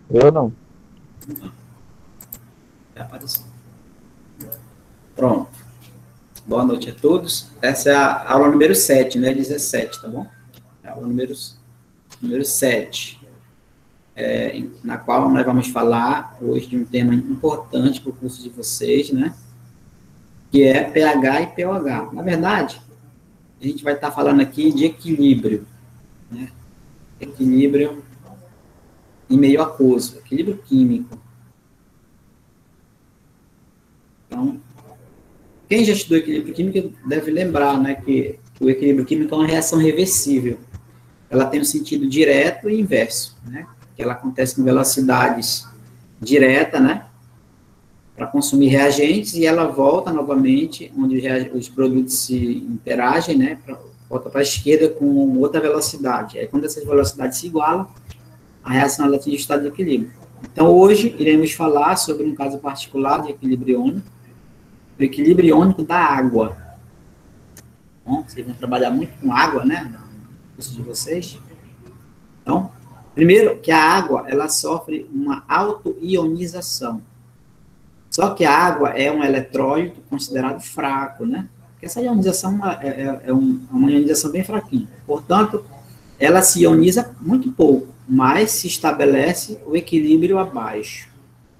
Eu não. Já apareceu. Pronto. Boa noite a todos. Essa é a aula número 7, né? 17, tá bom? É a aula número 7, na qual nós vamos falar hoje de um tema importante para o curso de vocês, né? Que é pH e pOH. Na verdade, a gente vai estar falando aqui de equilíbrio, né? Equilíbrio em meio aquoso, equilíbrio químico. Então, quem já estudou equilíbrio químico deve lembrar, né, que o equilíbrio químico é uma reação reversível. Ela tem um sentido direto e inverso, né? Que ela acontece com velocidades direta, né? Para consumir reagentes e ela volta novamente, onde os produtos se interagem, né? Volta para a esquerda com outra velocidade. Aí, quando essas velocidades se igualam, a reação ela atinge o estado de equilíbrio. Então, hoje, iremos falar sobre um caso particular de equilíbrio iônico, o equilíbrio iônico da água. Bom, vocês vão trabalhar muito com água, né? No curso de vocês. Então, primeiro que a água, ela sofre uma autoionização. Só que a água é um eletrólito considerado fraco, né? Porque essa ionização é uma ionização bem fraquinha. Portanto, ela se ioniza muito pouco, mas se estabelece o equilíbrio abaixo.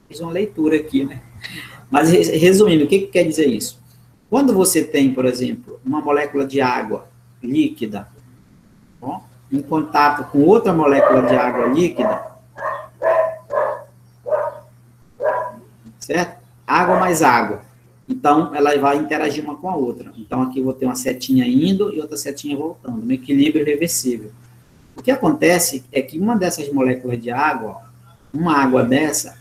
Fiz uma leitura aqui, né? Mas, resumindo, o que quer dizer isso? Quando você tem, por exemplo, uma molécula de água líquida, bom, em contato com outra molécula de água líquida, certo? Água mais água. Então, ela vai interagir uma com a outra. Então, aqui eu vou ter uma setinha indo e outra setinha voltando, no equilíbrio reversível. O que acontece é que uma dessas moléculas de água, uma água dessa,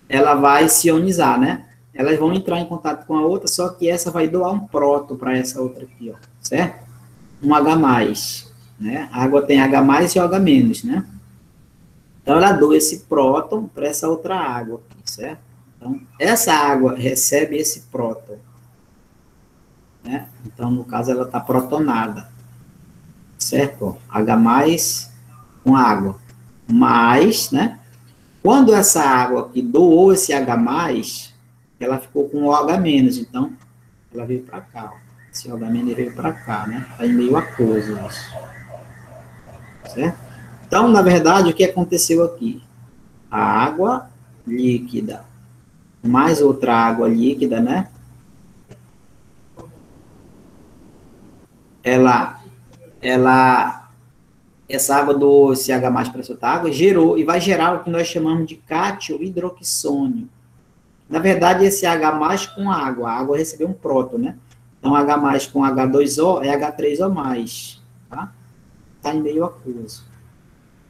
ela vai se ionizar, né? Elas vão entrar em contato com a outra, só que essa vai doar um próton para essa outra aqui, ó, certo? Um H+, né? A água tem H+, e OH-, né? Então, ela doa esse próton para essa outra água aqui, certo? Então, essa água recebe esse próton, né? Então, no caso, ela está protonada, certo? H+ com água. Mas, né? Quando essa água aqui doou esse H+, ela ficou com OH-, então, ela veio para cá, ó. Esse OH- veio para cá, né? Está em meio aquoso isso, certo? Então, na verdade, o que aconteceu aqui? A água líquida mais outra água líquida, né? Essa água do CH+, para essa outra água, gerou, e vai gerar o que nós chamamos de cátio hidroxônio. Na verdade, esse H+ com a água recebeu um próton, né? Então, H+ com H2O é H3O+, tá? Está em meio aquoso.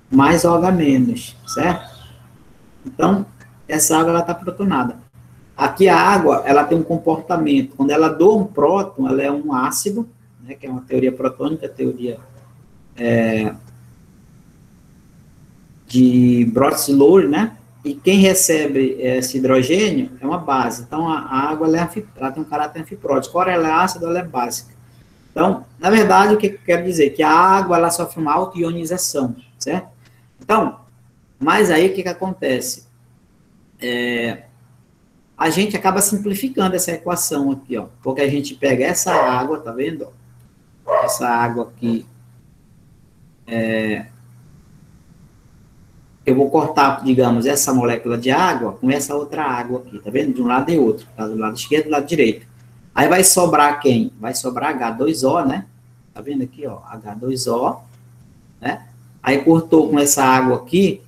Mais OH-, certo? Então, essa água, ela está protonada. Aqui a água, ela tem um comportamento, quando ela doa um próton, ela é um ácido, né, que é uma teoria protônica, teoria de Brotts-Lowry, né? E quem recebe esse hidrogênio é uma base. Então, a água ela tem um caráter anfiprótico. Ora ela é ácida, ela é básica. Então, na verdade, o que eu quero dizer? Que a água, ela sofre uma autoionização, certo? Então, mas aí o que acontece? A gente acaba simplificando essa equação aqui, ó. Porque a gente pega essa água, tá vendo? Essa água aqui, eu vou cortar, digamos, essa molécula de água com essa outra água aqui, tá vendo? De um lado e outro, tá? Do lado esquerdo e do lado direito. Aí vai sobrar quem? Vai sobrar H2O, né? Tá vendo aqui, ó? H2O, né? Aí cortou com essa água aqui,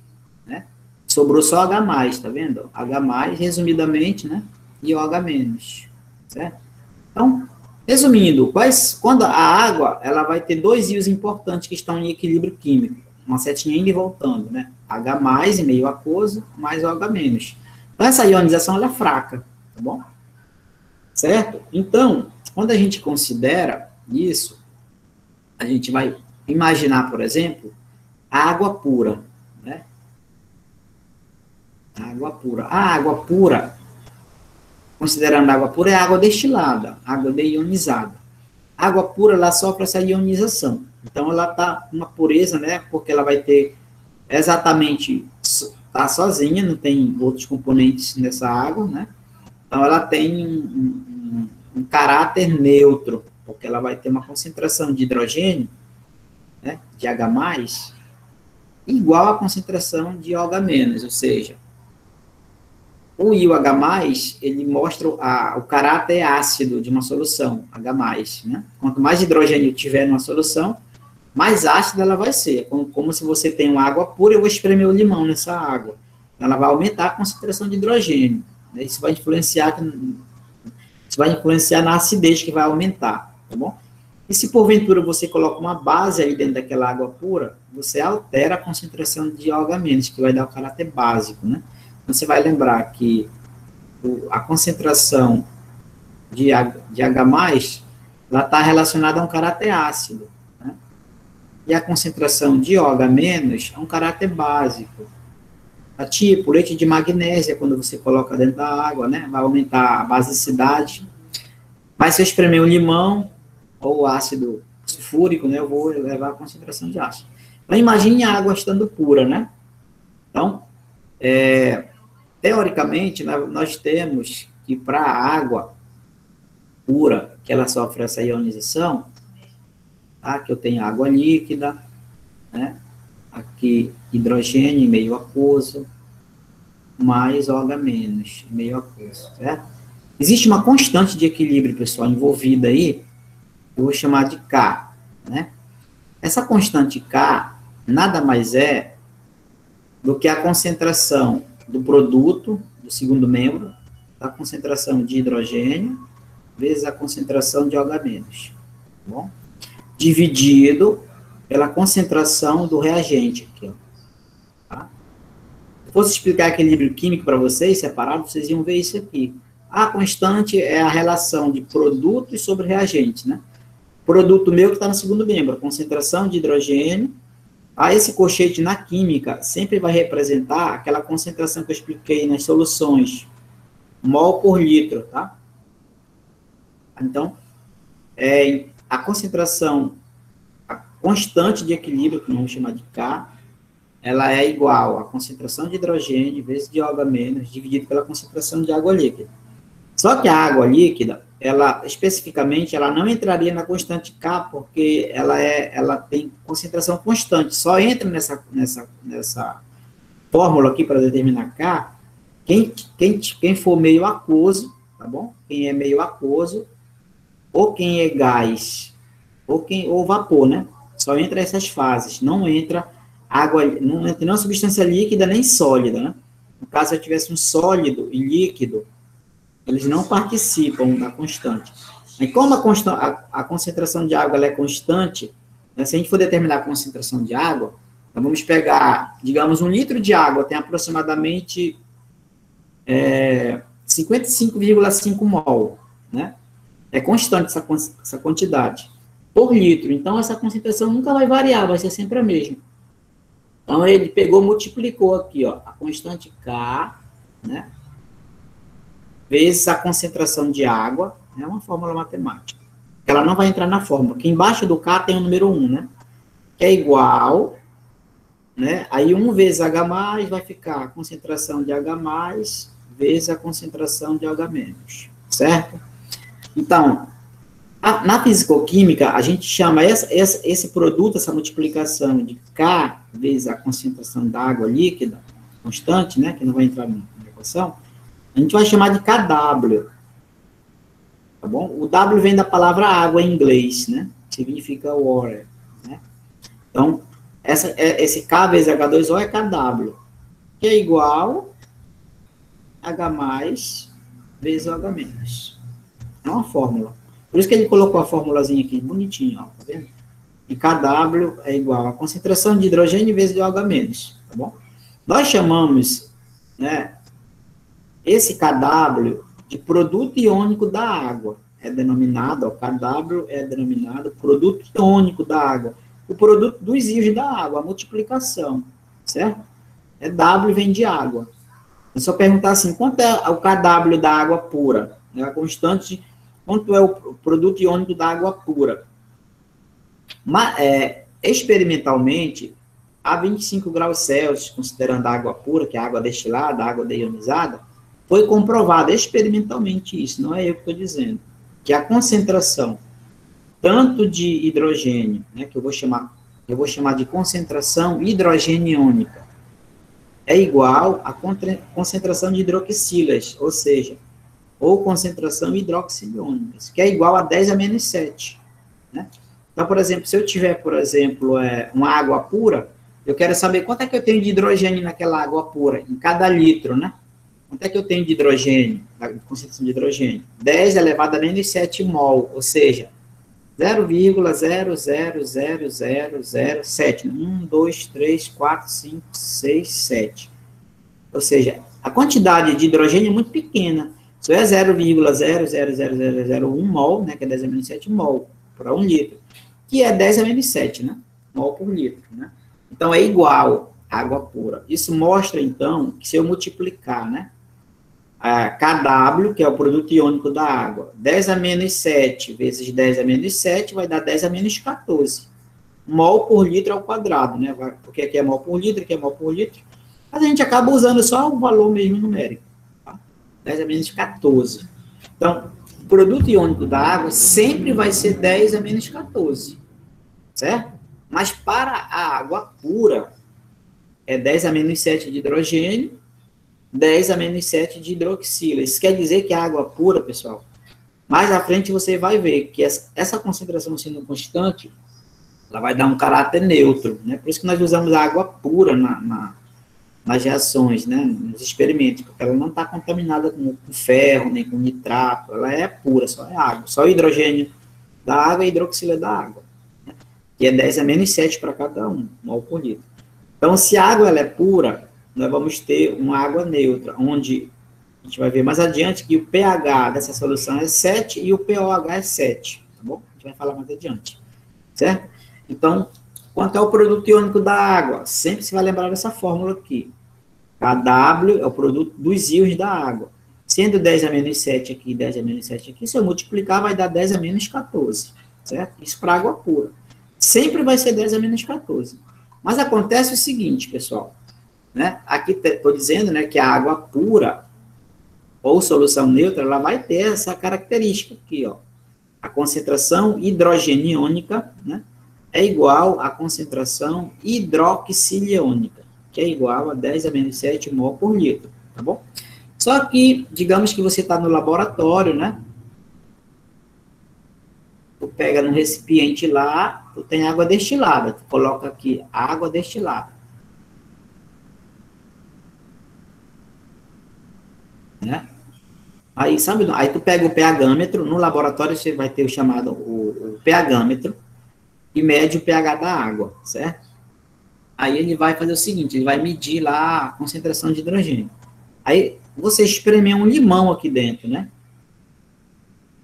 né? Sobrou só H+, tá vendo? H+, resumidamente, né? E OH-, certo? Então, resumindo, quando a água, ela vai ter dois íons importantes que estão em equilíbrio químico, uma setinha indo e voltando, né? H+ em meio aquoso, mais OH-. Então, essa ionização, ela é fraca, tá bom? Certo? Então, quando a gente considera isso, a gente vai imaginar, por exemplo, a água pura, né? A água pura. A água pura, considerando a água pura, é água destilada, água deionizada. A água pura, ela sofre essa ionização. Então, ela está uma pureza, né? Porque ela vai ter exatamente está sozinha, não tem outros componentes nessa água, né? Então, ela tem um caráter neutro, porque ela vai ter uma concentração de hidrogênio, né, de H+, igual à concentração de OH-, ou seja, o íon H+, ele mostra o caráter ácido de uma solução, H+, né? Quanto mais hidrogênio tiver numa solução, mais ácida ela vai ser. Como se você tem uma água pura, eu vou espremer o limão nessa água. Ela vai aumentar a concentração de hidrogênio. Né? Isso vai influenciar na acidez que vai aumentar, tá bom? E se porventura você coloca uma base aí dentro daquela água pura, você altera a concentração de OH-, que vai dar o caráter básico, né? Então, você vai lembrar que a concentração de H+, ela está relacionada a um caráter ácido, né? E a concentração de OH- é um caráter básico. Tipo, leite de magnésia, quando você coloca dentro da água, né? Vai aumentar a basicidade. Mas se eu espremer o limão, ou ácido sulfúrico, né? Eu vou elevar a concentração de ácido. Então, imagine a água estando pura, né? Então, teoricamente, nós temos que para a água pura, que ela sofre essa ionização, tá? Que eu tenho água líquida, né? Aqui hidrogênio em meio aquoso, mais OH- meio aquoso, certo? Existe uma constante de equilíbrio, pessoal, envolvida aí, eu vou chamar de K, né? Essa constante K nada mais é do que a concentração do produto, do segundo membro, da concentração de hidrogênio, vezes a concentração de OH-, tá bom? Dividido pela concentração do reagente aqui, ó. Tá? Se fosse explicar equilíbrio químico para vocês, separado, vocês iam ver isso aqui. A constante é a relação de produtos sobre reagente, né? Produto meu que está no segundo membro, a concentração de hidrogênio. Esse colchete na química sempre vai representar aquela concentração que eu expliquei nas soluções, mol por litro, tá? Então, a concentração, a constante de equilíbrio, que vamos chamar de K, ela é igual à concentração de hidrogênio vezes de OH- dividido pela concentração de água líquida. Só que a água líquida, ela especificamente, ela não entraria na constante K, porque ela tem concentração constante. Só entra nessa fórmula aqui para determinar K, quem for meio aquoso, tá bom? Quem é meio aquoso, ou quem é gás, ou vapor, né? Só entra essas fases, não entra água, não entra nem substância líquida nem sólida, né? No caso, se eu tivesse um sólido e líquido, eles não participam da constante. E como a concentração de água ela é constante, né, se a gente for determinar a concentração de água, então vamos pegar, digamos, 1 litro de água tem aproximadamente 55,5 mol, né? É constante essa quantidade. Por litro, então essa concentração nunca vai variar, vai ser sempre a mesma. Então ele pegou, multiplicou aqui, ó, a constante K, né? Vezes a concentração de água, é uma fórmula matemática. Ela não vai entrar na fórmula, porque embaixo do K tem o número 1, né? Que é igual, né? Aí 1 vezes H+, vai ficar a concentração de H+, vezes a concentração de OH-, certo? Então, na fisicoquímica, a gente chama esse produto, essa multiplicação de K vezes a concentração da água líquida, constante, né? Que não vai entrar na equação, a gente vai chamar de KW, tá bom? O W vem da palavra água em inglês, né? Significa water, né? Então, esse K vezes H2O é KW, que é igual a H+ vezes OH-. É uma fórmula. Por isso que ele colocou a formulazinha aqui, bonitinho, ó, tá vendo? E KW é igual a concentração de hidrogênio vezes de OH-, tá bom? Nós chamamos, né, esse KW de produto iônico da água. É denominado, ó, KW é denominado produto iônico da água. O produto dos íons da água, a multiplicação, certo? W vem de água. É só perguntar assim, quanto é o KW da água pura? É a constante, quanto é o produto iônico da água pura? Experimentalmente, a 25 graus Celsius, considerando a água pura, que é a água destilada, a água deionizada, foi comprovado experimentalmente isso, não é eu que estou dizendo, que a concentração tanto de hidrogênio, né, que eu vou chamar de concentração hidrogeniônica, é igual à concentração de hidroxilas, ou seja, ou concentração hidroxiliônica, que é igual a 10 a menos 7. Né? Então, por exemplo, se eu tiver, por exemplo, uma água pura, eu quero saber quanto é que eu tenho de hidrogênio naquela água pura, em cada litro, né? Quanto é que eu tenho de hidrogênio, da concentração de hidrogênio? 10 elevado a menos 7 mol, ou seja, 0,0000007. 1, 2, 3, 4, 5, 6, 7. Ou seja, a quantidade de hidrogênio é muito pequena. Isso é 0,00001 mol, né, que é 10 a menos 7 mol, para 1 litro, que é 10 a menos 7, né, mol por litro. Né? Então, é igual à água pura. Isso mostra, então, que se eu multiplicar, né, a KW, que é o produto iônico da água, 10 a menos 7 vezes 10 a menos 7 vai dar 10 a menos 14. Mol por litro ao quadrado, né? Porque aqui é mol por litro, aqui é mol por litro. Mas a gente acaba usando só o valor mesmo numérico. Tá? 10 a menos 14. Então, o produto iônico da água sempre vai ser 10 a menos 14. Certo? Mas para a água pura, é 10 a menos 7 de hidrogênio, 10 a menos 7 de hidroxila. Isso quer dizer que a água pura, pessoal, mais à frente você vai ver que essa concentração sendo constante, ela vai dar um caráter neutro, né? Por isso que nós usamos a água pura nas reações, né? Nos experimentos, porque ela não está contaminada com ferro, nem com nitrato, ela é pura, só é água, só o hidrogênio da água e hidroxila da água, né? Que é 10 a menos 7 para cada um, mol por litro. Então, se a água ela é pura, nós vamos ter uma água neutra, onde a gente vai ver mais adiante que o pH dessa solução é 7 e o POH é 7, tá bom? A gente vai falar mais adiante, certo? Então, quanto é o produto iônico da água? Sempre se vai lembrar dessa fórmula aqui. KW é o produto dos íons da água. Sendo 10 a menos 7 aqui e 10 a menos 7 aqui, se eu multiplicar, vai dar 10 a menos 14, certo? Isso para água pura. Sempre vai ser 10 a menos 14. Mas acontece o seguinte, pessoal. Né? Aqui estou dizendo, né, que a água pura ou solução neutra, ela vai ter essa característica aqui, ó. A concentração hidrogeniônica, né, é igual à concentração hidroxiliônica, que é igual a 10 a menos 7 mol por litro, tá bom? Só que, digamos que você está no laboratório, né? Tu pega no recipiente lá, tu tem água destilada, tu coloca aqui água destilada. Né? Aí, sabe, aí tu pega o pH-metro, no laboratório você vai ter o chamado o pH-metro e mede o pH da água, certo? Aí ele vai fazer o seguinte, ele vai medir lá a concentração de hidrogênio. Aí você espremeu um limão aqui dentro, né?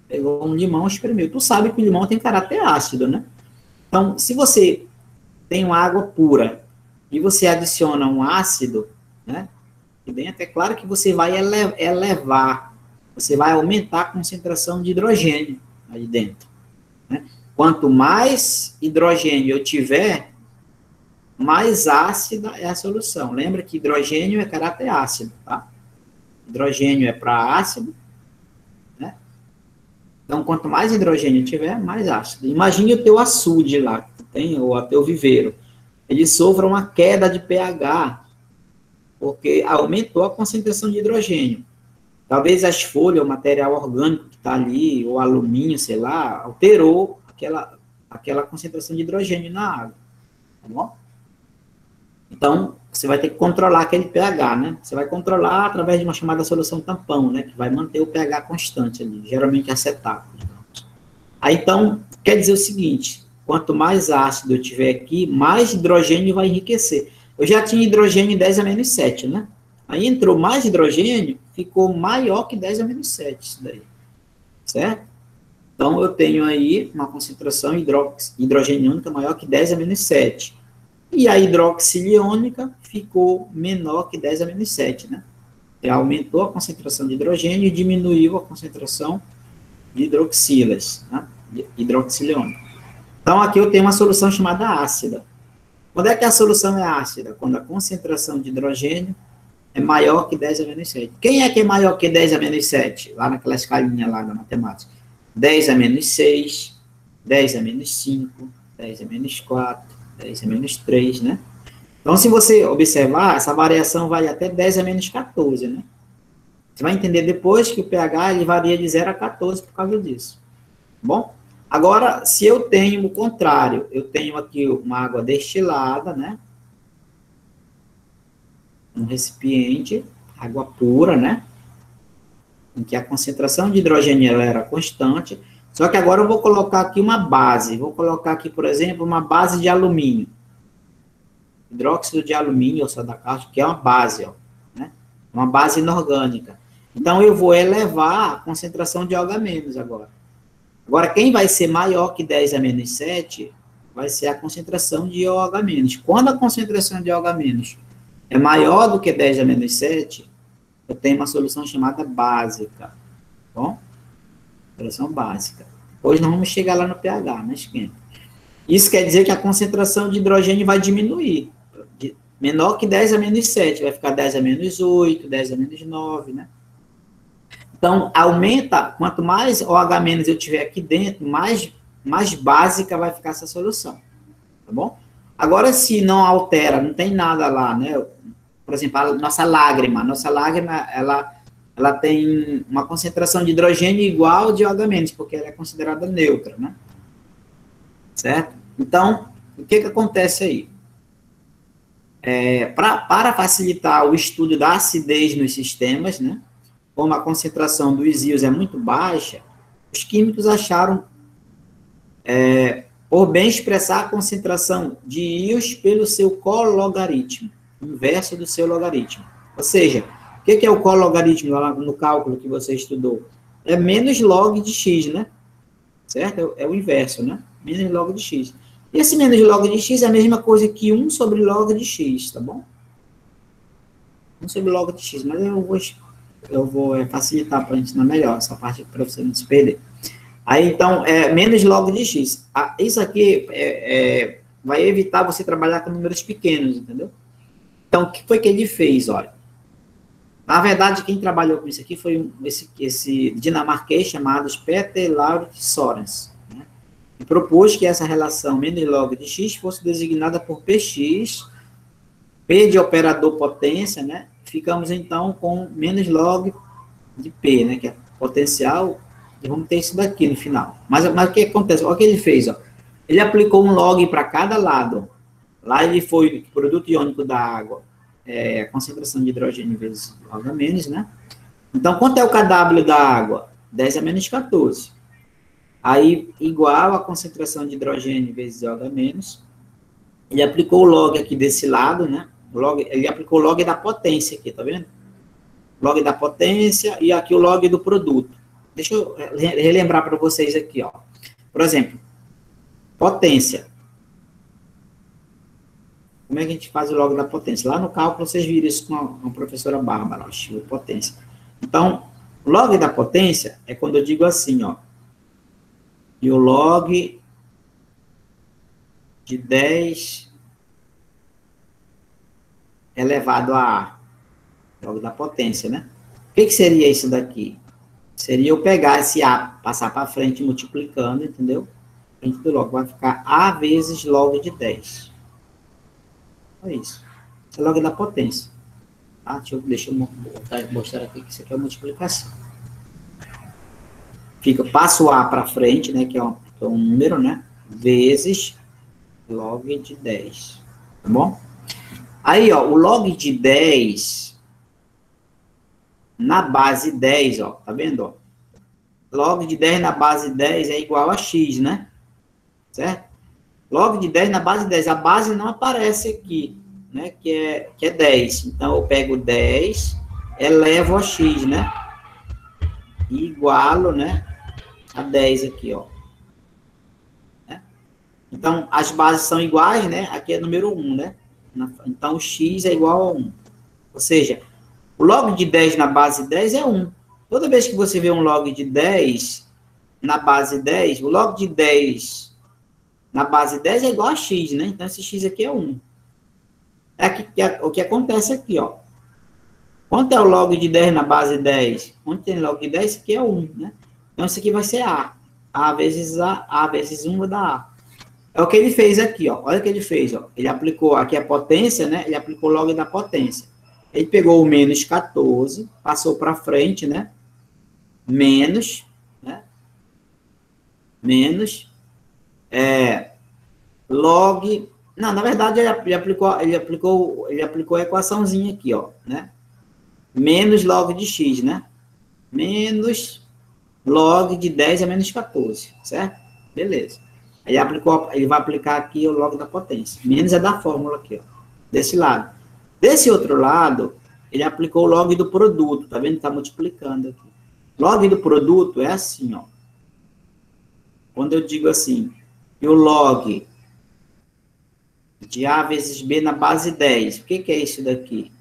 Pegou um limão, espremeu. Tu sabe que o limão tem caráter ácido, né? Então, se você tem uma água pura e você adiciona um ácido, né? E dentro, é claro que você vai elevar, você vai aumentar a concentração de hidrogênio aí dentro. Né? Quanto mais hidrogênio eu tiver, mais ácida é a solução. Lembra que hidrogênio é caráter ácido, tá? Hidrogênio é para ácido, né? Então, quanto mais hidrogênio tiver, mais ácido. Imagine o teu açude lá, que tu tem, ou o teu viveiro. Ele sofre uma queda de pH, porque aumentou a concentração de hidrogênio. Talvez as folhas, o material orgânico que está ali, o alumínio, sei lá, alterou aquela concentração de hidrogênio na água. Tá bom? Então, você vai ter que controlar aquele pH, né? Você vai controlar através de uma chamada solução tampão, né? Que vai manter o pH constante ali, geralmente acetato. Aí, então, quer dizer o seguinte, quanto mais ácido eu tiver aqui, mais hidrogênio vai enriquecer. Eu já tinha hidrogênio 10 a menos 7, né? Aí entrou mais hidrogênio, ficou maior que 10 a menos 7, isso daí. Certo? Então, eu tenho aí uma concentração hidrogeniônica maior que 10 a menos 7. E a hidroxiliônica ficou menor que 10 a menos 7, né? Aumentou a concentração de hidrogênio e diminuiu a concentração de hidroxilas, né? Hidroxiliônica. Então, aqui eu tenho uma solução chamada ácida. Quando é que a solução é ácida? Quando a concentração de hidrogênio é maior que 10 a menos 7. Quem é que é maior que 10 a menos 7? Lá naquela escalinha lá da matemática. 10 a menos 6, 10 a menos 5, 10 a menos 4, 10 a menos 3, né? Então, se você observar, essa variação vai até 10 a menos 14, né? Você vai entender depois que o pH ele varia de 0 a 14 por causa disso. Bom? Agora, se eu tenho o contrário, eu tenho aqui uma água destilada, né? Um recipiente, água pura, né? Em que a concentração de hidrogênio ela era constante, só que agora eu vou colocar aqui uma base. Vou colocar aqui, por exemplo, uma base de alumínio. Hidróxido de alumínio ou soda cáustica, que é uma base, ó, né? Uma base inorgânica. Então, eu vou elevar a concentração de OH- agora. Agora, quem vai ser maior que 10 a menos 7 vai ser a concentração de OH-. Quando a concentração de OH- é maior do que 10 a menos 7, eu tenho uma solução chamada básica. Bom? Solução básica. Hoje nós vamos chegar lá no pH, mas esquenta. Isso quer dizer que a concentração de hidrogênio vai diminuir. Menor que 10 a menos 7, vai ficar 10 a menos 8, 10 a menos 9, né? Então, aumenta, quanto mais OH- eu tiver aqui dentro, mais básica vai ficar essa solução, tá bom? Agora, se não altera, não tem nada lá, né? Por exemplo, a nossa lágrima, ela tem uma concentração de hidrogênio igual de OH-, porque ela é considerada neutra, né? Certo? Então, o que acontece aí? Para facilitar o estudo da acidez nos sistemas, né? Como a concentração dos íons é muito baixa, os químicos acharam por bem expressar a concentração de íons pelo seu cologaritmo, inverso do seu logaritmo. Ou seja, o que é o cologaritmo lá no cálculo que você estudou? É menos log de x, né? Certo? É o inverso, né? Menos log de x. E esse menos log de x é a mesma coisa que 1 sobre log de x, tá bom? 1 sobre log de x, mas eu vou facilitar para ensinar melhor essa parte para você não se perder. Aí, então, menos log de x. Isso aqui vai evitar você trabalhar com números pequenos, entendeu? Então, o que foi que ele fez? Olha, na verdade, quem trabalhou com isso aqui foi esse dinamarquês chamado Peter Lauritz Sorens, né? E propôs que essa relação menos log de x fosse designada por px, p de operador potência, né? Ficamos, então, com menos log de P, né, que é potencial, e vamos ter isso daqui no final. Mas o que acontece? Olha o que ele fez, ó. Ele aplicou um log para cada lado. Lá ele foi produto iônico da água, a concentração de hidrogênio vezes OH-, né? Então, quanto é o kW da água? 10 a menos 14. Aí, igual a concentração de hidrogênio vezes OH-. Ele aplicou o log aqui desse lado, né? Ele aplicou o log da potência aqui, tá vendo? Log da potência e aqui o log do produto. Deixa eu relembrar para vocês aqui, ó. Por exemplo, potência. Como é que a gente faz o log da potência? Lá no cálculo vocês viram isso com a professora Bárbara, ó, potência. Então, o log da potência é quando eu digo assim, ó. E o log de 10 elevado a A, log da potência, né? O que seria isso daqui? Seria eu pegar esse A, passar para frente multiplicando, entendeu? Frente do log vai ficar A vezes log de 10. É isso. Isso é log da potência. Tá? Deixa eu mostrar aqui que isso aqui é a multiplicação. Passo o A para frente, né? Que é um número, né? Vezes log de 10. Tá bom? Aí, ó, o log de 10 na base 10, ó, tá vendo, ó? Log de 10 na base 10 é igual a x, né? Certo? Log de 10 na base 10, a base não aparece aqui, né? Que é 10. Então, eu pego 10, elevo a x, né? E igualo, né? A 10 aqui, ó. Então, as bases são iguais, né? Aqui é número 1, né? Então, o x é igual a 1. Ou seja, o log de 10 na base 10 é 1. Toda vez que você vê um log de 10 na base 10, o log de 10 na base 10 é igual a x, né? Então, esse x aqui é 1. O que acontece aqui, ó. Quanto é o log de 10 na base 10? Quanto tem log de 10? Isso aqui é 1, né? Então, isso aqui vai ser A. A vezes 1 vai dar A. É o que ele fez aqui, ó. Olha o que ele fez, ó. Ele aplicou aqui a potência, né? Ele aplicou o log da potência. Ele pegou o menos 14, passou para frente, né? Menos, né? Menos, log... Não, na verdade, ele aplicou a equaçãozinha aqui, ó, né? Menos log de x, né? Menos log de 10 a menos 14, certo? Beleza. Ele vai aplicar aqui o log da potência. Menos é da fórmula aqui, ó. Desse lado. Desse outro lado, ele aplicou o log do produto. Tá vendo? Tá multiplicando aqui. Log do produto é assim, ó. Quando eu digo assim, que o log de A vezes B na base 10. O que é isso daqui?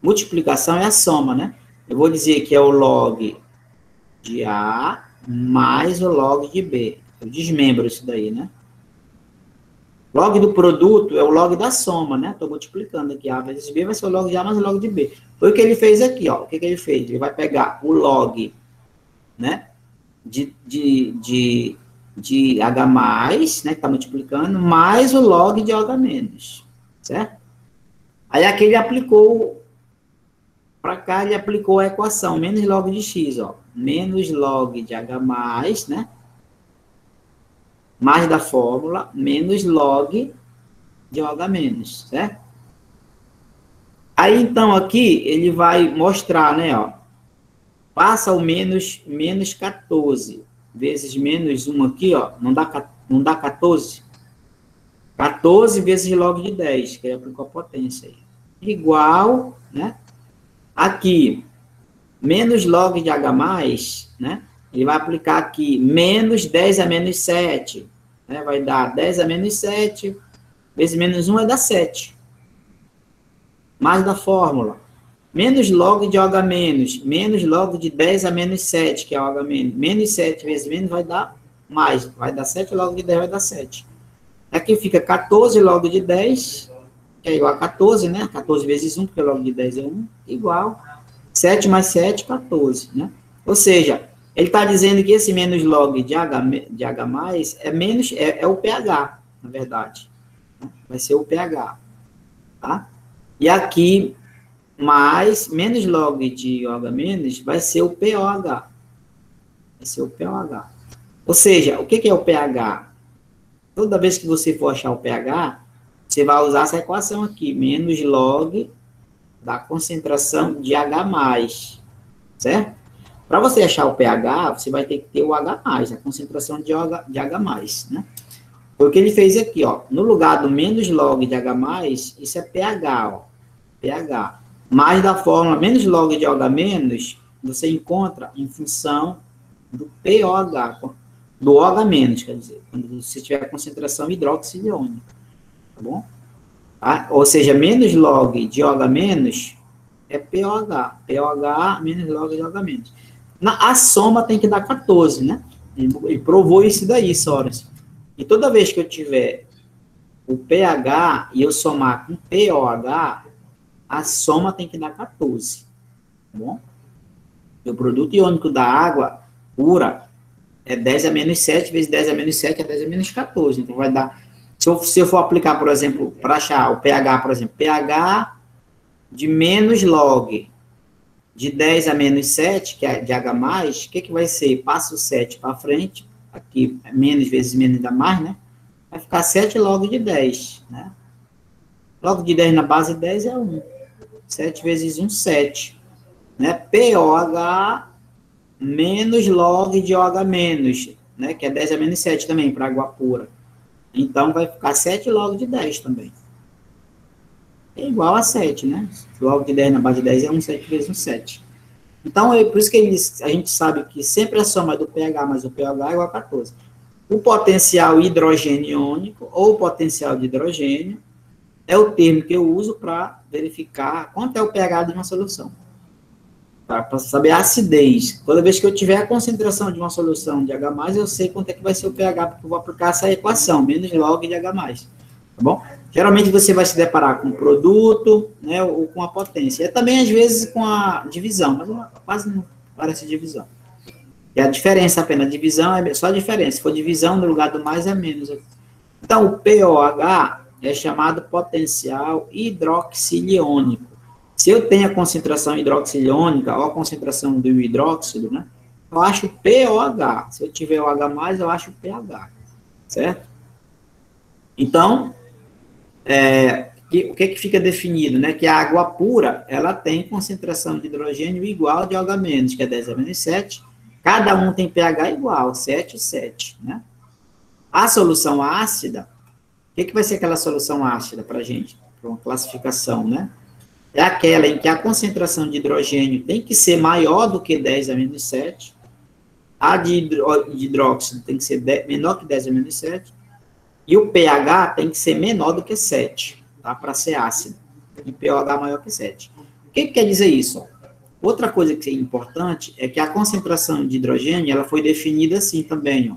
Multiplicação é a soma, né? Eu vou dizer que é o log de A mais o log de B. Eu desmembro isso daí, né? Log do produto é o log da soma, né? Estou multiplicando aqui. A vezes B vai ser o log de A mais o log de B. Foi o que ele fez aqui, ó. O que ele fez? Ele vai pegar o log, né? De H+, né? Que está multiplicando, mais o log de OH-, certo? Aí aqui ele aplicou, para cá ele aplicou a equação, menos log de x, ó. Menos log de H+, né? Mais da fórmula, menos log de OH-, certo? Aí, então, aqui, ele vai mostrar, né, ó. Passa o menos 14 vezes menos 1 aqui, ó. Não dá 14? 14 vezes log de 10, que ele aplicou a potência aí. Igual, né? Aqui, menos log de H+, né? Ele vai aplicar aqui menos 10 a menos 7. Né? Vai dar 10 a menos 7, vezes menos 1 vai dar 7. Mais da fórmula. Menos log de OH-, menos log de 10 a menos 7, que é OH-. Menos 7 vezes menos vai dar mais. Vai dar 7, log de 10 vai dar 7. Aqui fica 14 log de 10, que é igual a 14, né? 14 vezes 1, porque log de 10 é 1, igual 7 mais 7, 14, né? Ou seja, ele está dizendo que esse menos log de H+, é o pH, na verdade. Vai ser o pH, tá? E aqui, mais, menos log de OH- vai ser o pOH. Vai ser o pOH. Ou seja, o que é o pH? Toda vez que você for achar o pH, você vai usar essa equação aqui, menos log da concentração de H+, certo? Para você achar o pH, você vai ter que ter o H+, a concentração de H+, né? Foi o que ele fez aqui, ó. No lugar do menos log de H+, isso é pH, ó. pH. Mais da fórmula menos log de OH-, você encontra em função do pOH, do OH-, quer dizer, quando você tiver a concentração hidróxido iônico, tá bom? Tá? Ou seja, menos log de OH- é pOH. pOH menos log de OH-. A soma tem que dar 14, né? Ele provou isso daí, Soros. E toda vez que eu tiver o pH e eu somar com pOH, a soma tem que dar 14, tá bom? O produto iônico da água pura é 10 a menos 7 vezes 10 a menos 7 é 10 a menos 14. Então, vai dar... Se eu for aplicar, por exemplo, para achar o pH, por exemplo, pH de menos log de 10 a menos 7, que é de H+, o que vai ser? Passa o 7 para frente, aqui, menos vezes menos dá mais, né? Vai ficar 7 log de 10, né? Log de 10 na base 10 é 1. 7 vezes 1, 7. Né? pOH menos log de OH-, né? Que é 10 a menos 7 também, para água pura. Então, vai ficar 7 log de 10 também. É igual a 7, né? Log de 10 na base de 10 é 1, 7 vezes 1, 7. Então, é por isso que a gente sabe que sempre a soma do pH mais o pOH é igual a 14. O potencial hidrogênio iônico, ou potencial de hidrogênio, é o termo que eu uso para verificar quanto é o pH de uma solução. Para saber a acidez. Toda vez que eu tiver a concentração de uma solução de H+, eu sei quanto é que vai ser o pH, porque eu vou aplicar essa equação, menos log de H+. Tá bom? Geralmente você vai se deparar com o produto, né, ou com a potência. E também, às vezes, com a divisão, mas quase não parece divisão. E a diferença apenas, a divisão é só a diferença. Se for divisão, no lugar do mais é menos. Então, o POH é chamado potencial hidroxiliônico. Se eu tenho a concentração hidroxiliônica, ou a concentração do hidróxido, né, eu acho POH. Se eu tiver o H+, eu acho pH. Certo? Então, o que fica definido? Né? Que a água pura, ela tem concentração de hidrogênio igual de OH-, que é 10 a menos 7. Cada um tem pH igual, 7 e 7. Né? A solução ácida, o que vai ser aquela solução ácida para a gente? Para uma classificação, né? É aquela em que a concentração de hidrogênio tem que ser maior do que 10 a menos 7. A de hidróxido tem que ser menor que 10 a menos 7. E o pH tem que ser menor do que 7, tá? Para ser ácido. E pH maior que 7. O que quer dizer isso? Outra coisa que é importante é que a concentração de hidrogênio ela foi definida assim também, ó,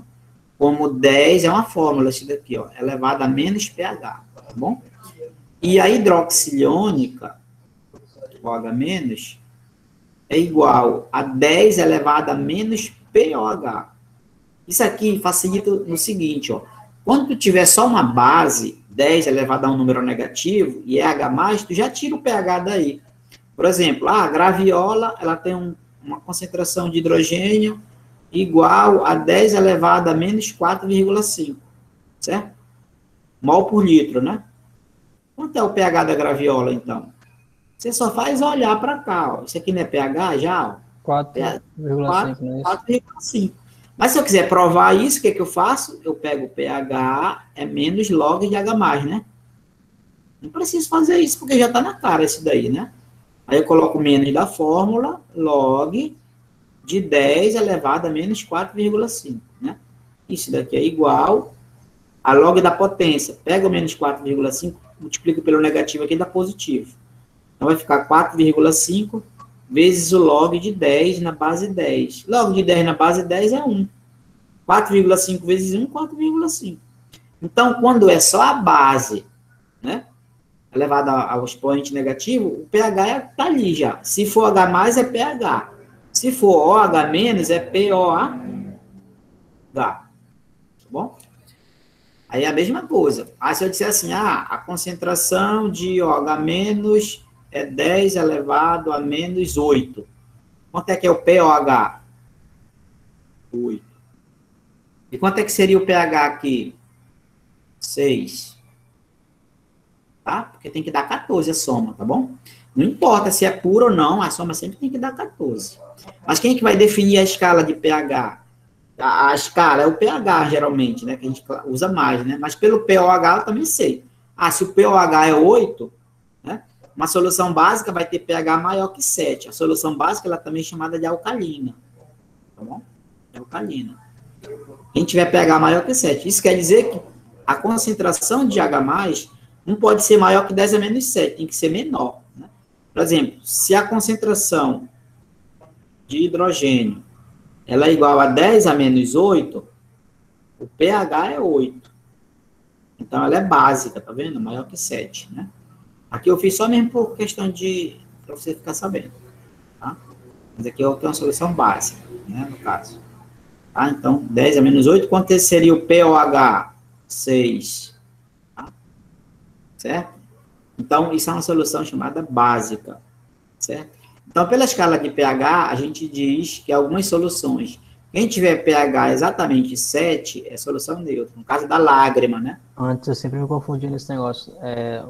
como 10, é uma fórmula, isso daqui, ó, elevado a menos pH, tá bom? E a hidroxiliônica, OH-, é igual a 10 elevado a menos POH. Isso aqui facilita no seguinte, ó, quando tu tiver só uma base, 10 elevado a um número negativo, e é H+, tu já tira o pH daí. Por exemplo, a graviola, ela tem uma concentração de hidrogênio igual a 10 elevado a menos 4,5, certo? Mol por litro, né? Quanto é o pH da graviola, então? Você só faz olhar para cá, ó. Isso aqui não é pH já? 4,5, não é isso? 4,5. Mas se eu quiser provar isso, o que eu faço? Eu pego o pH, é menos log de H+, né? Não preciso fazer isso, porque já está na cara isso daí, né? Aí eu coloco menos da fórmula, log de 10 elevado a menos 4,5, né? Isso daqui é igual a log da potência. Pega o menos 4,5, multiplica pelo negativo aqui, dá positivo. Então vai ficar 4,5 vezes o log de 10 na base 10. Log de 10 na base 10 é 1. 4,5 vezes 1, 4,5. Então, quando é só a base, né, elevada ao expoente negativo, o pH está ali já. Se for H+, é pH. Se for OH-, é POH. Tá bom? Aí é a mesma coisa. Aí se eu disser assim, a concentração de OH- é 10 elevado a menos 8. Quanto é que é o POH? 8. E quanto é que seria o pH aqui? 6. Tá? Porque tem que dar 14 a soma, tá bom? Não importa se é puro ou não, a soma sempre tem que dar 14. Mas quem é que vai definir a escala de pH? A escala é o pH, geralmente, né? Que a gente usa mais, né? Mas pelo pOH eu também sei. Se o pOH é 8, né? Uma solução básica vai ter pH maior que 7. A solução básica ela também é chamada de alcalina. Tá bom? É alcalina. Quem tiver pH maior que 7. Isso quer dizer que a concentração de H+, não pode ser maior que 10 a menos 7, tem que ser menor. Né? Por exemplo, se a concentração de hidrogênio ela é igual a 10 a menos 8, o pH é 8. Então, ela é básica, tá vendo? Maior que 7, né? Aqui eu fiz só mesmo por questão de... para você ficar sabendo, tá? Mas aqui eu tenho uma solução básica, né, no caso. Tá? Então, 10 a menos 8, quanto seria o pOH? 6. Tá? Certo? Então, isso é uma solução chamada básica, certo? Então, pela escala de pH, a gente diz que algumas soluções, quem tiver pH exatamente 7, é solução neutra, no caso da lágrima, né? Antes eu sempre me confundia nesse negócio,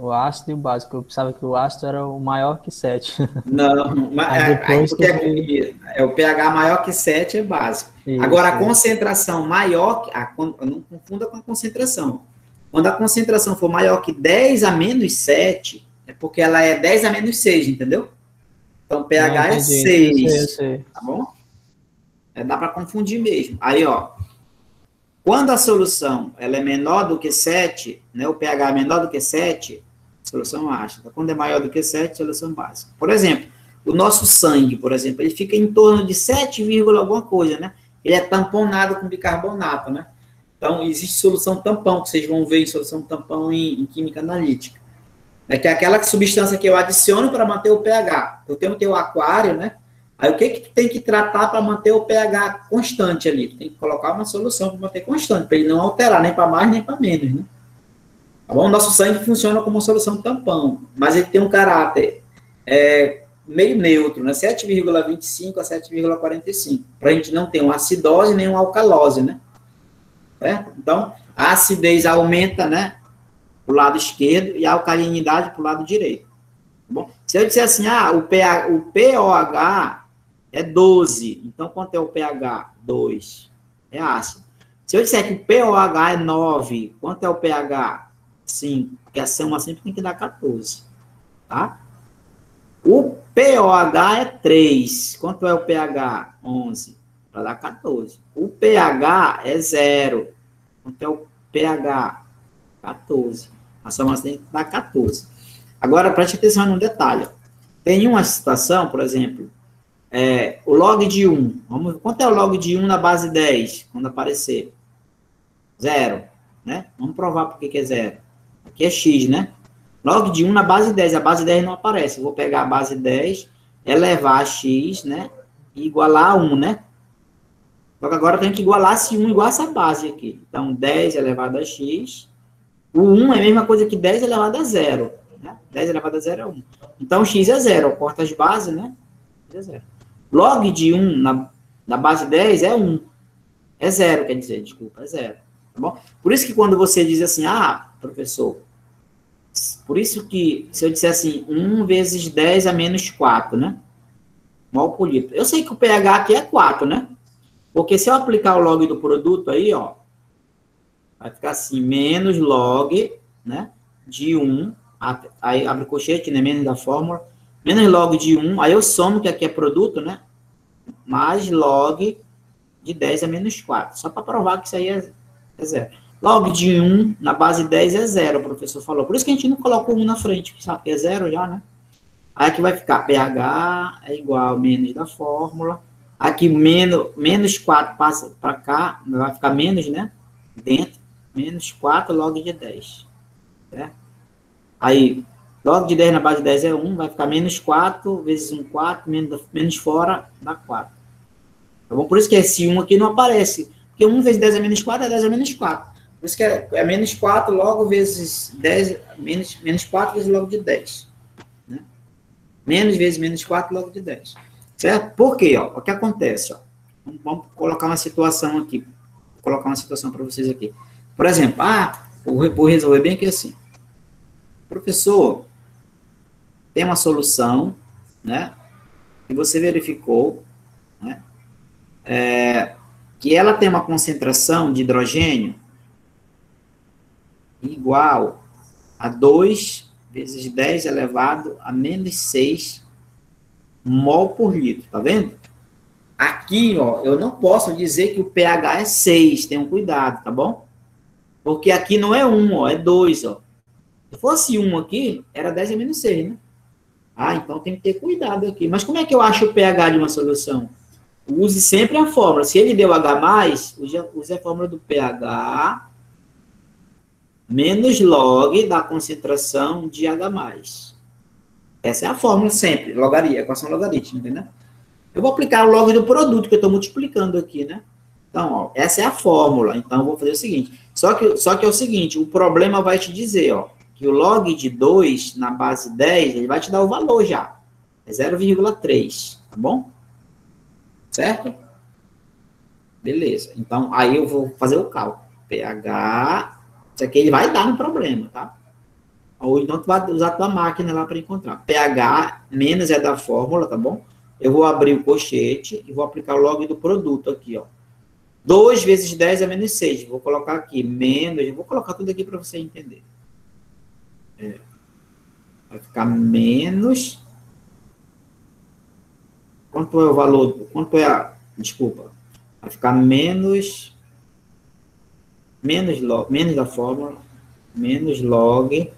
o ácido e o básico, eu pensava que o ácido era o maior que 7. Não, Depois porque o pH maior que 7 é básico. Isso, agora, a concentração maior, não confunda com a concentração. Quando a concentração for maior que 10 a menos 7, é porque ela é 10 a menos 6, entendeu? Então, pH é 6, eu sei. tá bom? Dá para confundir mesmo. Aí, ó, quando a solução ela é menor do que 7, né, o pH é menor do que 7, solução ácida. Quando é maior do que 7, solução básica. Por exemplo, o nosso sangue, por exemplo, ele fica em torno de 7, alguma coisa, né? Ele é tamponado com bicarbonato, né? Então, existe solução tampão, que vocês vão ver em solução tampão em química analítica. É que é aquela substância que eu adiciono para manter o pH. Eu tenho o teu aquário, né? Aí o que tu tem que tratar para manter o pH constante ali? Tu tem que colocar uma solução para manter constante, para ele não alterar nem para mais nem para menos, né? Tá bom? Nosso sangue funciona como uma solução tampão, mas ele tem um caráter meio neutro, né? 7,25 a 7,45, para a gente não ter uma acidose nem uma alcalose, né? Certo? Então, a acidez aumenta, né? Para o lado esquerdo e a alcalinidade para o lado direito. Tá bom? Se eu disser assim, o pOH é 12, então quanto é o pH? 2. É ácido. Se eu disser que o pOH é 9, quanto é o pH? 5. Porque a soma sempre tem que dar 14. Tá? O pOH é 3. Quanto é o pH? 11. Para dar 14. O pH é 0. Quanto é o pH? 14. A soma tem que dar 14. Agora, preste atenção num detalhe. Tem uma situação, por exemplo, o log de 1. Quanto é o log de 1 na base 10? Quando aparecer? 0. Né? Vamos provar por que é 0. Aqui é x, né? Log de 1 na base 10. A base 10 não aparece. Eu vou pegar a base 10, elevar a x, né? E igualar a 1, né? Só que agora eu tenho que igualar esse 1 igual a essa base aqui. Então, 10 elevado a x. O 1 é a mesma coisa que 10 elevado a 0. Né? 10 elevado a 0 é 1. Então, x é 0. Eu corto as bases, né? X é 0. Log de 1 na base 10 é 1. É 0, quer dizer, desculpa, é 0. Tá bom? Por isso que quando você diz assim, professor, por isso que, se eu disser assim, 1 vezes 10 a menos 4, né? Mol por litro. Eu sei que o pH aqui é 4, né? Porque se eu aplicar o log do produto aí, ó, vai ficar assim, menos log, né, de 1, aí abre o colchete, né, menos da fórmula, menos log de 1, aí eu somo que aqui é produto, né, mais log de 10 a menos 4, só para provar que isso aí é 0. Log de 1 na base 10 é 0, o professor falou. Por isso que a gente não coloca o 1 na frente, sabe que é 0 já, né? Aí aqui vai ficar pH é igual a menos da fórmula. Aqui menos 4 passa para cá, vai ficar menos, né? Dentro, menos 4 log de 10. Certo? Aí, log de 10 na base de 10 é 1, vai ficar menos 4 vezes 1, 4, menos fora, dá 4. Tá bom? Por isso que esse 1 aqui não aparece. Porque 1 vezes 10 é menos 4, é 10 é menos 4. Por isso que é menos 4 logo vezes 10, menos 4 vezes log de 10. Né? Menos vezes menos 4 log de 10. Certo? Por quê? Ó, o que acontece? Ó? Vamos colocar uma situação aqui. Vou colocar uma situação para vocês aqui. Por exemplo, vou resolver bem aqui assim. Professor, tem uma solução, né? Que você verificou, né? Que ela tem uma concentração de hidrogênio igual a 2 vezes 10 elevado a menos 6 mol por litro, tá vendo? Aqui, ó, eu não posso dizer que o pH é 6, tenham cuidado, tá bom? Porque aqui não é 1, ó, é 2, ó. Se fosse 1 aqui, era 10 a menos 6, né? Então tem que ter cuidado aqui. Mas como é que eu acho o pH de uma solução? Use sempre a fórmula. Se ele deu H+, use a fórmula do pH menos log da concentração de H+. Essa é a fórmula sempre, equação logarítmica, entendeu? Eu vou aplicar o log do produto, que eu estou multiplicando aqui, né? Então, ó, essa é a fórmula. Então, eu vou fazer o seguinte. Só que é o seguinte, o problema vai te dizer, ó, que o log de 2 na base 10, ele vai te dar o valor já. É 0,3, tá bom? Certo? Beleza. Então, aí eu vou fazer o cálculo. pH, isso aqui ele vai dar no problema, tá? Ou então tu vai usar a tua máquina lá para encontrar. pH menos é da fórmula, tá bom? Eu vou abrir o colchete e vou aplicar o log do produto aqui, ó. 2 vezes 10 é menos 6. Vou colocar aqui menos, vou colocar tudo aqui para você entender. Vai ficar menos. Quanto é o valor? Quanto é a... Desculpa. Vai ficar menos da fórmula. Menos log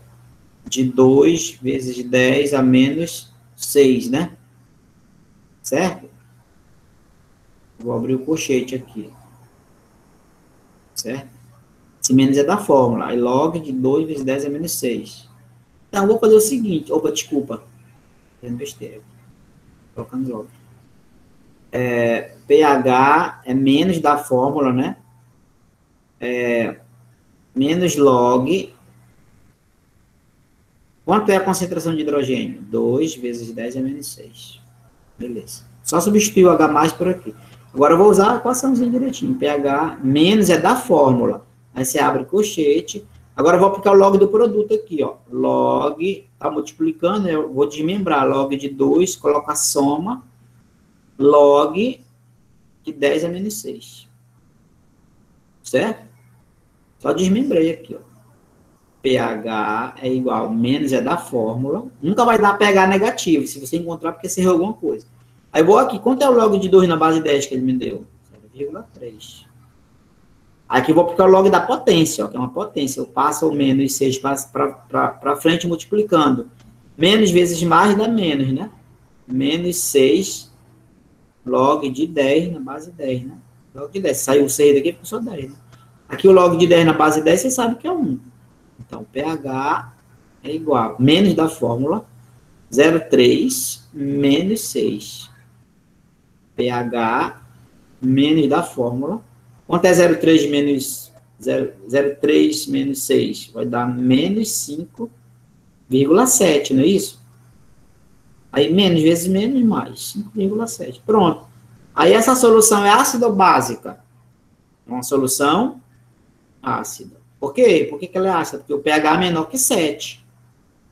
de 2 vezes 10 a menos 6, né? certo? Vou abrir o colchete aqui, certo? Esse menos é da fórmula, aí log de 2 vezes 10 é menos 6. Então, eu vou fazer o seguinte, opa, desculpa, fazendo besteira, colocando log. pH é menos da fórmula, né? Menos log. Quanto é a concentração de hidrogênio? 2 vezes 10 é menos 6. Beleza. Só substituir o H mais por aqui. Agora eu vou usar a equaçãozinha direitinho. pH menos é da fórmula. Aí você abre o colchete. Agora eu vou aplicar o log do produto aqui, ó. Log, tá multiplicando, eu vou desmembrar. Log de 2, coloca a soma. Log de 10 é menos 6. Certo? Só desmembrei aqui, ó. pH é igual, menos é da fórmula. Nunca vai dar pH negativo, se você encontrar, porque você errou alguma coisa. Aí eu vou aqui, quanto é o log de 2 na base 10 que ele me deu? 0,3. Aqui eu vou aplicar o log da potência, ó, que é uma potência. Eu passo o menos 6 para frente multiplicando. Menos vezes mais dá menos, né? Menos 6 log de 10 na base 10, né? Log de 10. Saiu o 6 daqui, ficou só 10, né? Aqui o log de 10 na base 10, você sabe que é 1. Então, pH é igual, menos da fórmula, 0,3 menos 6. pH menos da fórmula. Quanto é 0,3 menos 0,3 menos 6? Vai dar menos 5,7, não é isso? Aí, menos vezes menos, mais 5,7. Pronto. Aí, essa solução é ácida ou básica? Uma solução ácida. Por quê? Por que ela é ácida? Porque o pH é menor que 7.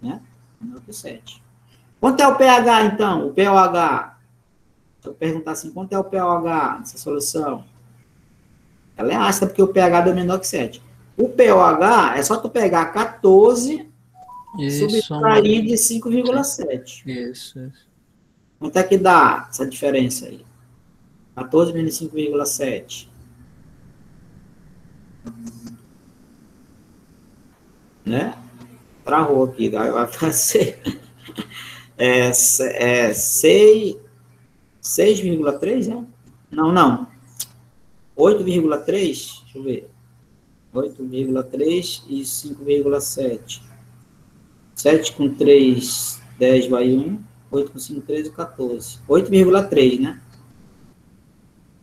Né? Menor que 7. Quanto é o pH, então? O pOH. Se eu perguntar assim, quanto é o pOH nessa solução? Ela é ácida porque o pH é menor que 7. O pOH é só tu pegar 14 e subtrair de 5,7. Isso. Quanto é que dá essa diferença aí? 14 menos 5,7. Né? Travou aqui, vai fazer 6,3, né? Não. 8,3, deixa eu ver. 8,3 e 5,7. 7 com 3, 10 vai 1. 8 com 5, 13, 14. 8,3, né?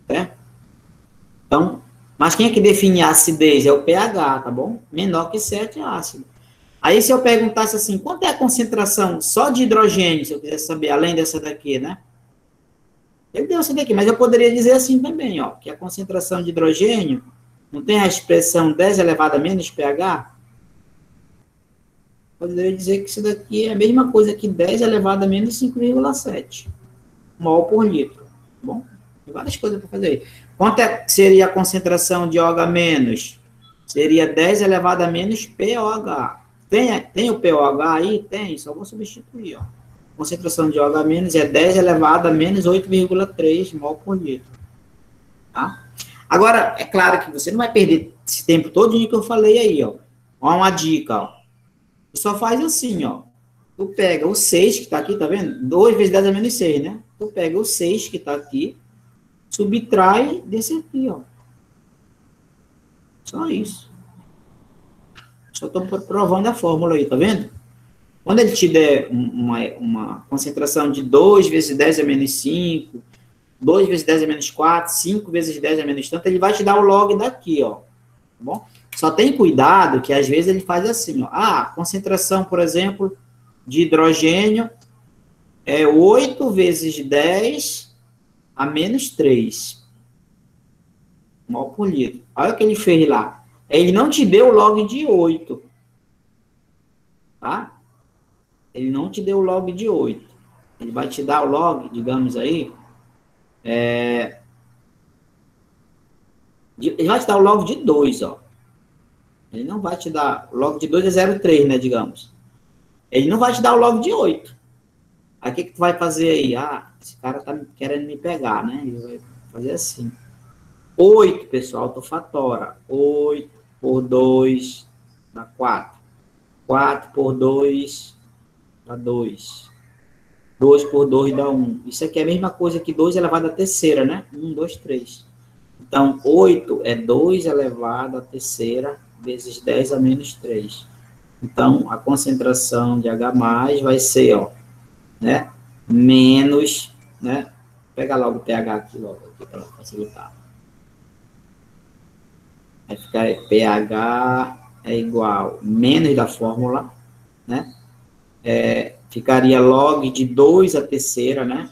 É? Então, mas quem é que define a acidez? É o pH, tá bom? Menor que 7 é ácido. Aí, se eu perguntasse assim, quanto é a concentração só de hidrogênio, se eu quisesse saber, além dessa daqui, né? Ele deu essa daqui, mas eu poderia dizer assim também, ó, que a concentração de hidrogênio não tem a expressão 10 elevado a menos pH? Poderia dizer que isso daqui é a mesma coisa que 10 elevado a menos 5,7 mol por litro. Tá bom? Tem várias coisas para fazer aí. Quanto seria a concentração de OH menos? Seria 10 elevado a menos pOH. Tem o pOH aí? Tem, só vou substituir, ó. Concentração de OH menos é 10 elevado a menos 8,3 mol por litro. Tá? Agora, é claro que você não vai perder esse tempo todo que eu falei aí, ó. Ó, uma dica, ó. Você só faz assim, ó. Tu pega o 6 que está aqui, tá vendo? 2 vezes 10 é menos 6, né? Tu pega o 6 que está aqui, subtrai desse aqui, ó. Só isso. Só estou provando a fórmula aí, tá vendo? Quando ele te der uma concentração de 2 vezes 10 é menos 5, 2 vezes 10 é menos 4, 5 vezes 10 é menos tanto, ele vai te dar o log daqui, ó. Tá bom? Só tem cuidado que às vezes ele faz assim, ó. Ah, a concentração, por exemplo, de hidrogênio é 8 vezes 10 a menos 3 mol por litro. Olha o que ele fez lá. Ele não te deu o log de 8. Tá? Ele não te deu o log de 8. Ele vai te dar o log, digamos aí, ele vai te dar o log de 2, ó. Ele não vai te dar, o log de 2 é 0,3, né, digamos. Ele não vai te dar o log de 8. Aí o que tu vai fazer aí? Ah, esse cara tá querendo me pegar, né? Ele vai fazer assim. 8, pessoal, autofatora. 8 por 2 dá 4. 4 por 2 dá 2. 2 por 2 dá 1. Isso aqui é a mesma coisa que 2 elevado à terceira, né? 1, 2, 3. Então, 8 é 2 elevado à terceira vezes 10 a menos 3. Então, a concentração de H+, vai ser, ó, né? Menos, né? Vou pegar logo o pH aqui, logo, aqui para facilitar. Vai ficar pH é igual menos da fórmula, né? Ficaria log de 2 à terceira, né?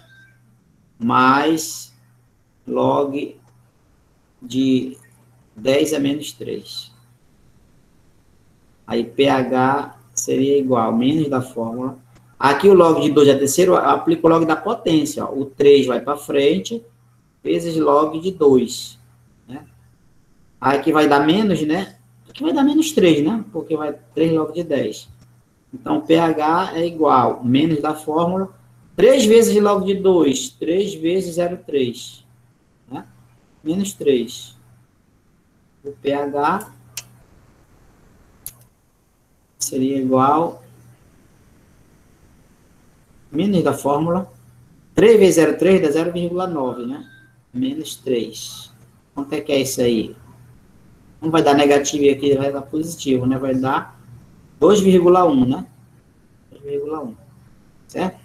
Mais log de 10 a menos 3. Aí pH seria igual menos da fórmula. Aqui o log de 2 à terceira, eu aplico o log da potência. Ó. O 3 vai para frente, vezes log de 2. Né? Aí aqui vai dar menos, né? Aqui vai dar menos 3, né? Porque vai 3 log de 10. Então, pH é igual, menos da fórmula, 3 vezes log de 2, 3 vezes 0,3. Né? Menos 3. O pH seria igual, menos da fórmula, 3 vezes 0,3 dá 0,9, né? Menos 3. Quanto é que é isso aí? Não vai dar negativo e aqui vai dar positivo, né? Vai dar 2,1, né? 2,1. Certo?